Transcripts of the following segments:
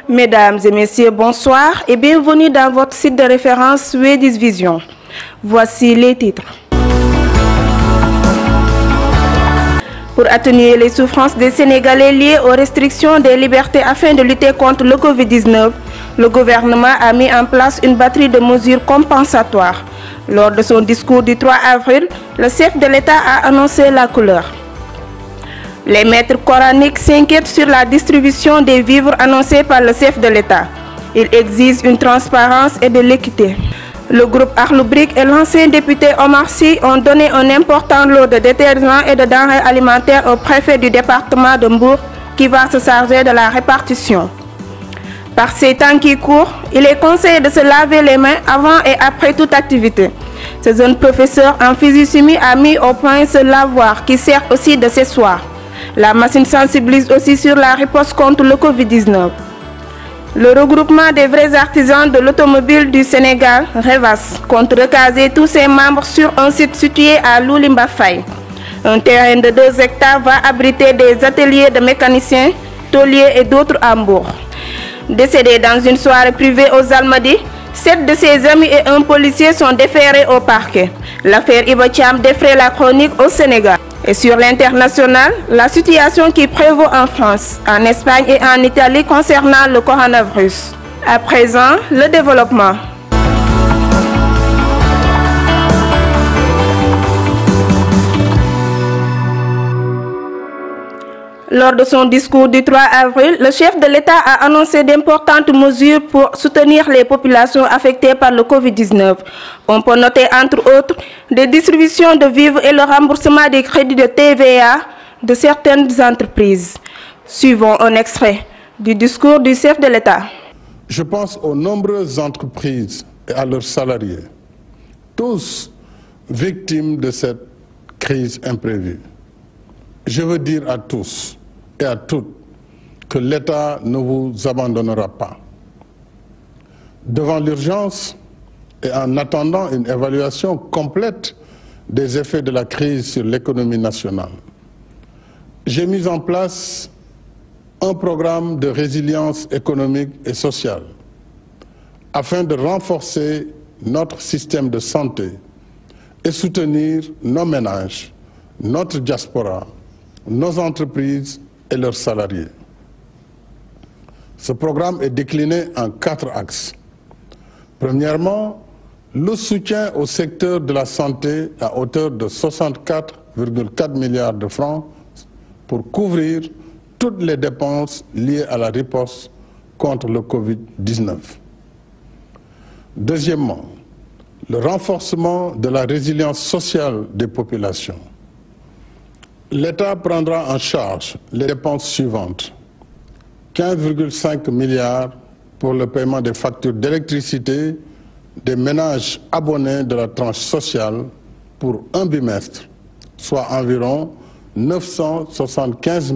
Mesdames et messieurs, bonsoir et bienvenue dans votre site de référence Swedish Vision. Voici les titres. Pour atténuer les souffrances des Sénégalais liées aux restrictions des libertés afin de lutter contre le Covid-19, le gouvernement a mis en place une batterie de mesures compensatoires. Lors de son discours du 3 avril, le chef de l'État a annoncé la couleur. Les maîtres coraniques s'inquiètent sur la distribution des vivres annoncés par le chef de l'État. Ils exigent une transparence et de l'équité. Le groupe Akhlou Brick et l'ancien député Omar Sy ont donné un important lot de détergents et de denrées alimentaires au préfet du département de Mbour qui va se charger de la répartition. Par ces temps qui courent, il est conseillé de se laver les mains avant et après toute activité. Ce jeune professeur en physique-chimie a mis au point ce lavoir qui sert aussi de séchoir. La machine sensibilise aussi sur la riposte contre le Covid-19. Le regroupement des vrais artisans de l'automobile du Sénégal, REVAS, compte recaser tous ses membres sur un site situé à Loulimba Faye. Un terrain de 2 hectares va abriter des ateliers de mécaniciens, tôliers et d'autres à Mbour. Décédés dans une soirée privée aux Almadies, 7 de ses amis et un policier sont déférés au parquet. L'affaire Iba Thiam défraie la chronique au Sénégal. Et sur l'international, la situation qui prévaut en France, en Espagne et en Italie concernant le coronavirus. À présent, le développement. Lors de son discours du 3 avril, le chef de l'État a annoncé d'importantes mesures pour soutenir les populations affectées par le Covid-19. On peut noter entre autres des distributions de vivres et le remboursement des crédits de TVA de certaines entreprises. Suivons un extrait du discours du chef de l'État. Je pense aux nombreuses entreprises et à leurs salariés, tous victimes de cette crise imprévue. Je veux dire à tous et à toutes que l'État ne vous abandonnera pas. Devant l'urgence et en attendant une évaluation complète des effets de la crise sur l'économie nationale, j'ai mis en place un programme de résilience économique et sociale afin de renforcer notre système de santé et soutenir nos ménages, notre diaspora, nos entreprises et leurs salariés. Ce programme est décliné en 4 axes. Premièrement, le soutien au secteur de la santé à hauteur de 64,4 milliards de francs pour couvrir toutes les dépenses liées à la riposte contre le Covid-19. Deuxièmement, le renforcement de la résilience sociale des populations. L'État prendra en charge les dépenses suivantes. 15,5 milliards pour le paiement des factures d'électricité des ménages abonnés de la tranche sociale pour un bimestre, soit environ 975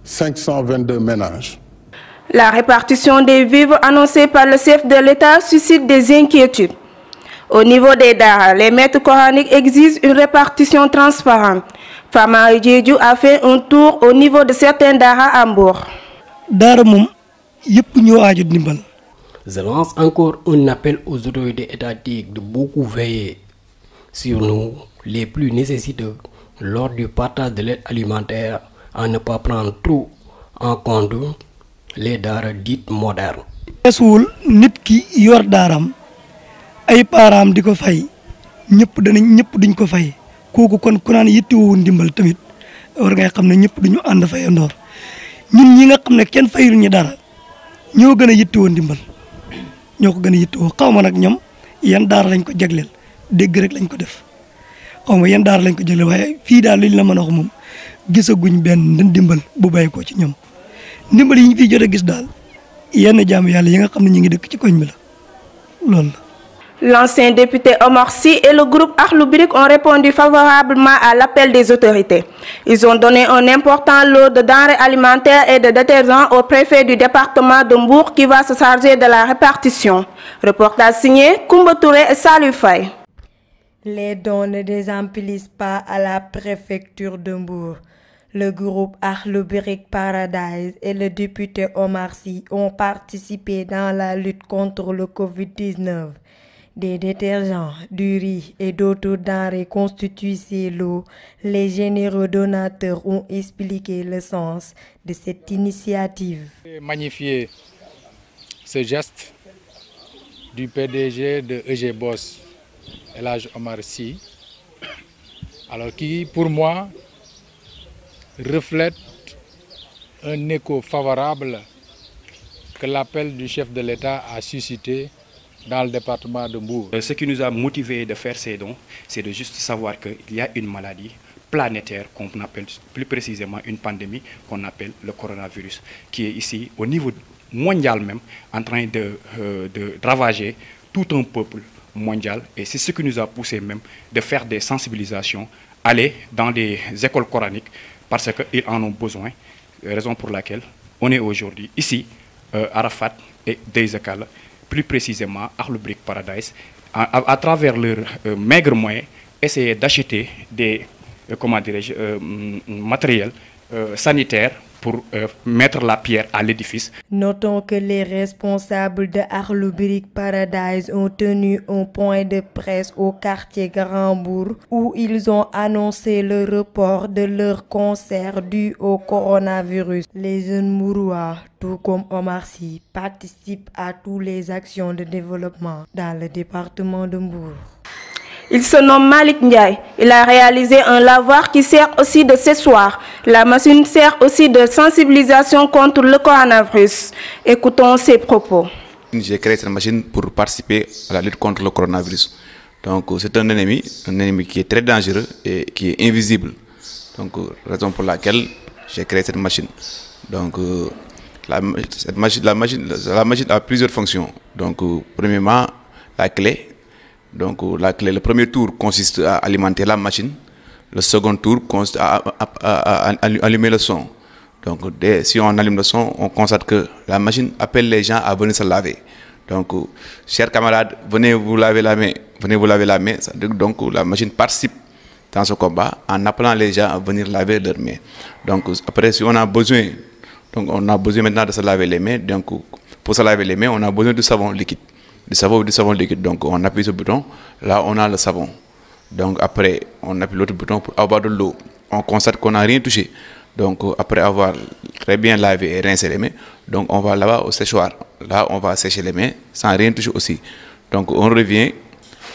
522 ménages. La répartition des vivres annoncée par le chef de l'État suscite des inquiétudes. Au niveau des daara, les maîtres coraniques exigent une répartition transparente. Fama Diédhiou a fait un tour au niveau de certains daara à Mbour. Je lance encore un appel aux autorités étatiques de beaucoup veiller sur nous, les plus nécessiteux, lors du partage de l'aide alimentaire, à ne pas prendre trop en compte les daara dites modernes. ay param diko fay ñepp duñ ko fay koku kon ku naan yittewu ndimbal tamit war ngay xamne ñepp duñu and fay ndor ñun ñi nga xamne kenn fayul ñi dara ñoo gëna yittewu ndimbal ñoko gëna yittewu xawma nak ñom yeen dar lañ ko jaglel dégg rek lañ ko def xawma yeen dar lañ ko jaglel waye fi daal liñ la mëna wax mom gisaguñ ben ndimbal bu bay ko ci ñom ndimbal yi ñu fi jotté gis daal yenn jamm yalla yi nga xamne ñi ngi dëkk ci koñ bi la lool. L'ancien député Omar Sy et le groupe Akhlou Brick ont répondu favorablement à l'appel des autorités. Ils ont donné un important lot de denrées alimentaires et de détergents au préfet du département de Mbour qui va se charger de la répartition. Reportage signé Koumba Touré et Salou Faye. Les dons ne désemplissent pas à la préfecture de Mbour. Le groupe Akhlou Brick Paradise et le député Omar Sy ont participé dans la lutte contre le Covid-19. Des détergents, du riz et d'autres denrées constituent ces lots. Les généreux donateurs ont expliqué le sens de cette initiative. Magnifier ce geste du PDG de EG Boss, El Hadj Omar Sy, alors qui pour moi reflète un écho favorable que l'appel du chef de l'État a suscité dans le département de Mbour. Ce qui nous a motivé de faire ces dons, c'est de juste savoir qu'il y a une maladie planétaire qu'on appelle plus précisément une pandémie qu'on appelle le coronavirus, qui est ici au niveau mondial même en train de ravager tout un peuple mondial. Et c'est ce qui nous a poussé même de faire des sensibilisations, aller dans les écoles coraniques parce qu'ils en ont besoin, raison pour laquelle on est aujourd'hui ici, Arafat et Deizekal, plus précisément Akhlou Brick Paradise, à travers leurs maigres moyens, essayer d'acheter des matériels sanitaires pour mettre la pierre à l'édifice. Notons que les responsables de Akhlou Brick Paradise ont tenu un point de presse au quartier Grand-Bourg où ils ont annoncé le report de leur concert dû au coronavirus. Les jeunes Mbourois, tout comme Omar Sy, participent à toutes les actions de développement dans le département de Mbour. Il se nomme Malik Ndiaye. Il a réalisé un lavoir qui sert aussi de séchoir. La machine sert aussi de sensibilisation contre le coronavirus. Écoutons ses propos. J'ai créé cette machine pour participer à la lutte contre le coronavirus. Donc c'est un ennemi qui est très dangereux et qui est invisible. Donc raison pour laquelle j'ai créé cette machine. Donc la machine a plusieurs fonctions. Donc premièrement la clé. Donc le premier tour consiste à alimenter la machine, le second tour consiste à allumer le son. Donc si on allume le son, on constate que la machine appelle les gens à venir se laver. Donc chers camarades, venez vous laver la main, Donc la machine participe dans ce combat en appelant les gens à venir laver leurs mains. Donc après si on a besoin, maintenant de se laver les mains. Donc pour se laver les mains, on a besoin de savon liquide. Du savon liquide. Donc on appuie ce bouton, là on a le savon. Donc après on appuie l'autre bouton pour avoir de l'eau. On constate qu'on n'a rien touché. Donc après avoir très bien lavé et rincé les mains, donc on va là-bas au séchoir. Là on va sécher les mains sans rien toucher aussi. Donc on revient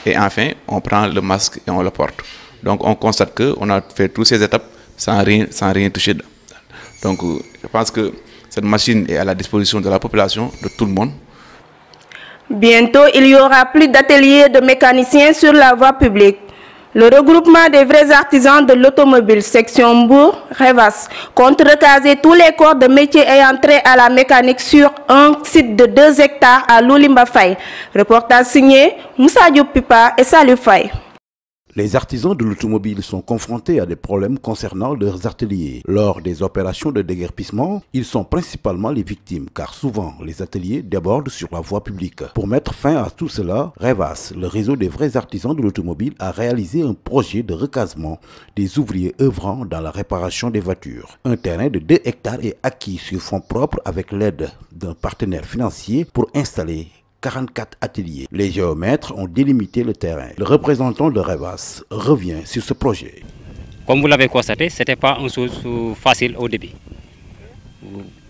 et enfin on prend le masque et on le porte. Donc on constate qu'on a fait toutes ces étapes sans rien toucher. Donc je pense que cette machine est à la disposition de la population, de tout le monde. Bientôt, il y aura plus d'ateliers de mécaniciens sur la voie publique. Le regroupement des vrais artisans de l'automobile, section Mbour, Revas, compte recaser tous les corps de métier ayant trait à la mécanique sur un site de 2 hectares à Loulimba Faye. Reportage signé Moussa Diop Pipa et Salou Faye. Les artisans de l'automobile sont confrontés à des problèmes concernant leurs ateliers. Lors des opérations de déguerpissement, ils sont principalement les victimes car souvent les ateliers débordent sur la voie publique. Pour mettre fin à tout cela, Revas, le réseau des vrais artisans de l'automobile, a réalisé un projet de recasement des ouvriers œuvrant dans la réparation des voitures. Un terrain de 2 hectares est acquis sur fonds propres avec l'aide d'un partenaire financier pour installer 44 ateliers. Les géomètres ont délimité le terrain. Le représentant de Revas revient sur ce projet. Comme vous l'avez constaté, ce n'était pas une chose facile au début.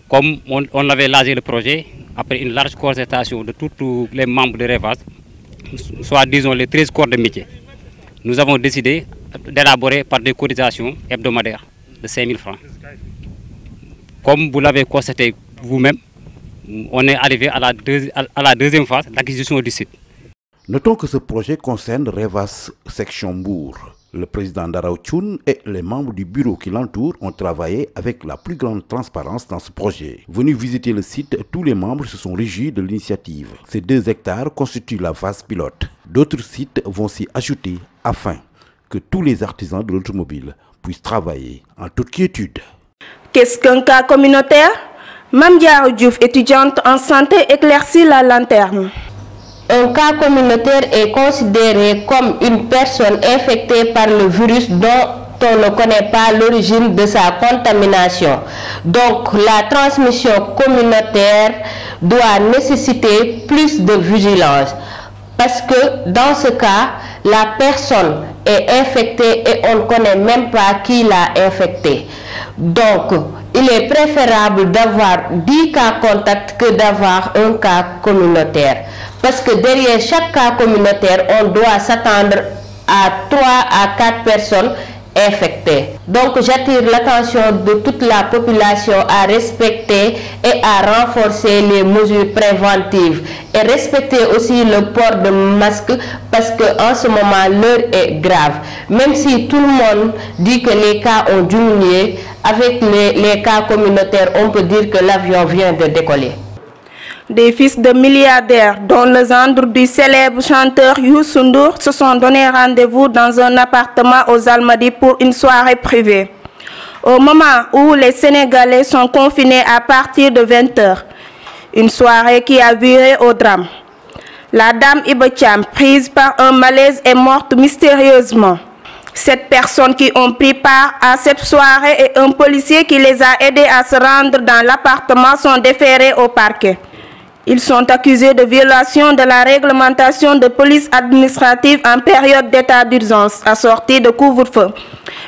Comme on avait lancé le projet, après une large concertation de tous les membres de Revas, soit disons les 13 corps de métier, nous avons décidé d'élaborer par des cotisations hebdomadaires de 5 000 francs. Comme vous l'avez constaté vous-même, on est arrivé à la deuxième phase, l'acquisition du site. Notons que ce projet concerne Revas section Mbour. Le président Daraw Thioune et les membres du bureau qui l'entourent ont travaillé avec la plus grande transparence dans ce projet. Venus visiter le site, tous les membres se sont réjouis de l'initiative. Ces 2 hectares constituent la phase pilote. D'autres sites vont s'y ajouter afin que tous les artisans de l'automobile puissent travailler en toute quiétude. Qu'est-ce qu'un cas communautaire? Mamdia Diouf, étudiante en santé, éclaircit la lanterne. Un cas communautaire est considéré comme une personne infectée par le virus dont on ne connaît pas l'origine de sa contamination. Donc la transmission communautaire doit nécessiter plus de vigilance. Parce que dans ce cas, la personne est infectée et on ne connaît même pas qui l'a infectée. Donc, il est préférable d'avoir 10 cas contacts que d'avoir un cas communautaire. Parce que derrière chaque cas communautaire, on doit s'attendre à 3 à 4 personnes infectées. Donc j'attire l'attention de toute la population à respecter et à renforcer les mesures préventives et respecter aussi le port de masque parce qu'en ce moment l'heure est grave. Même si tout le monde dit que les cas ont diminué, avec les cas communautaires, on peut dire que l'avion vient de décoller. Des fils de milliardaires, dont le gendre du célèbre chanteur Youssou Ndour, se sont donné rendez-vous dans un appartement aux Almadies pour une soirée privée. Au moment où les Sénégalais sont confinés à partir de 20 h, une soirée qui a viré au drame. La dame Iba Thiam, prise par un malaise, est morte mystérieusement. 7 personnes qui ont pris part à cette soirée et un policier qui les a aidés à se rendre dans l'appartement sont déférés au parquet. Ils sont accusés de violation de la réglementation de police administrative en période d'état d'urgence assortie de couvre-feu,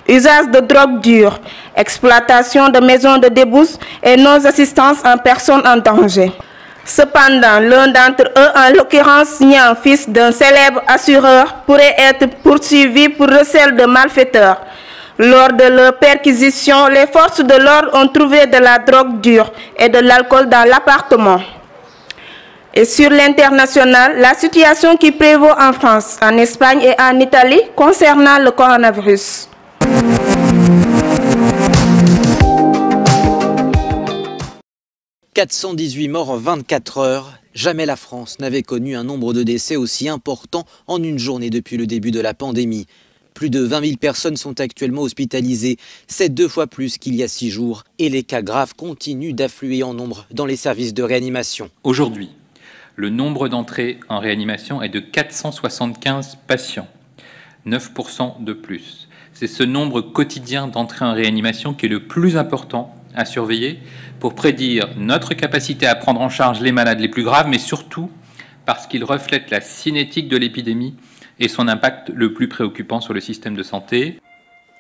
usage de drogue dure, exploitation de maisons de débouche et non-assistance en personnes en danger. Cependant, l'un d'entre eux, en l'occurrence Niang, fils d'un célèbre assureur, pourrait être poursuivi pour recel de malfaiteurs. Lors de leur perquisition, les forces de l'ordre ont trouvé de la drogue dure et de l'alcool dans l'appartement. Et sur l'international, la situation qui prévaut en France, en Espagne et en Italie concernant le coronavirus. « 418 morts en 24 heures. Jamais la France n'avait connu un nombre de décès aussi important en une journée depuis le début de la pandémie. Plus de 20 000 personnes sont actuellement hospitalisées. C'est 2 fois plus qu'il y a 6 jours. Et les cas graves continuent d'affluer en nombre dans les services de réanimation. Aujourd'hui, le nombre d'entrées en réanimation est de 475 patients, 9% de plus. C'est ce nombre quotidien d'entrées en réanimation qui est le plus important à surveiller pour prédire notre capacité à prendre en charge les malades les plus graves, mais surtout parce qu'il reflète la cinétique de l'épidémie et son impact le plus préoccupant sur le système de santé.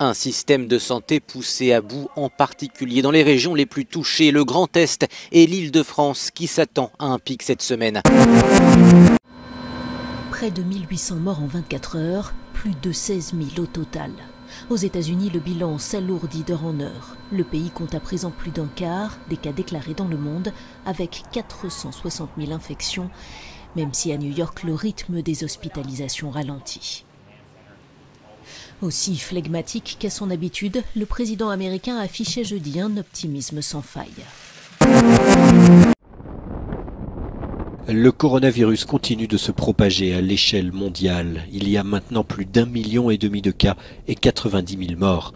Un système de santé poussé à bout, en particulier dans les régions les plus touchées, le Grand Est et l'Île-de-France, qui s'attend à un pic cette semaine. Près de 1800 morts en 24 heures, plus de 16 000 au total. Aux États-Unis, le bilan s'alourdit d'heure en heure. Le pays compte à présent plus d'un quart des cas déclarés dans le monde, avec 460 000 infections, même si à New York, le rythme des hospitalisations ralentit. Aussi flegmatique qu'à son habitude, le président américain affichait jeudi un optimisme sans faille. Le coronavirus continue de se propager à l'échelle mondiale. Il y a maintenant plus d'1,5 million de cas et 90 000 morts.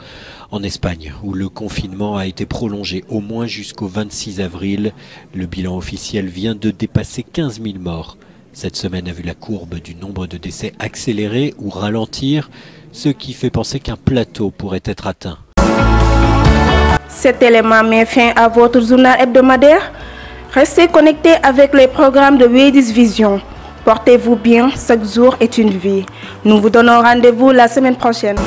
En Espagne, où le confinement a été prolongé au moins jusqu'au 26 avril, le bilan officiel vient de dépasser 15 000 morts. Cette semaine a vu la courbe du nombre de décès accélérer ou ralentir, ce qui fait penser qu'un plateau pourrait être atteint. Cet élément met fin à votre journal hebdomadaire. Restez connectés avec les programmes de Wedis Vision. Portez-vous bien, chaque jour est une vie. Nous vous donnons rendez-vous la semaine prochaine.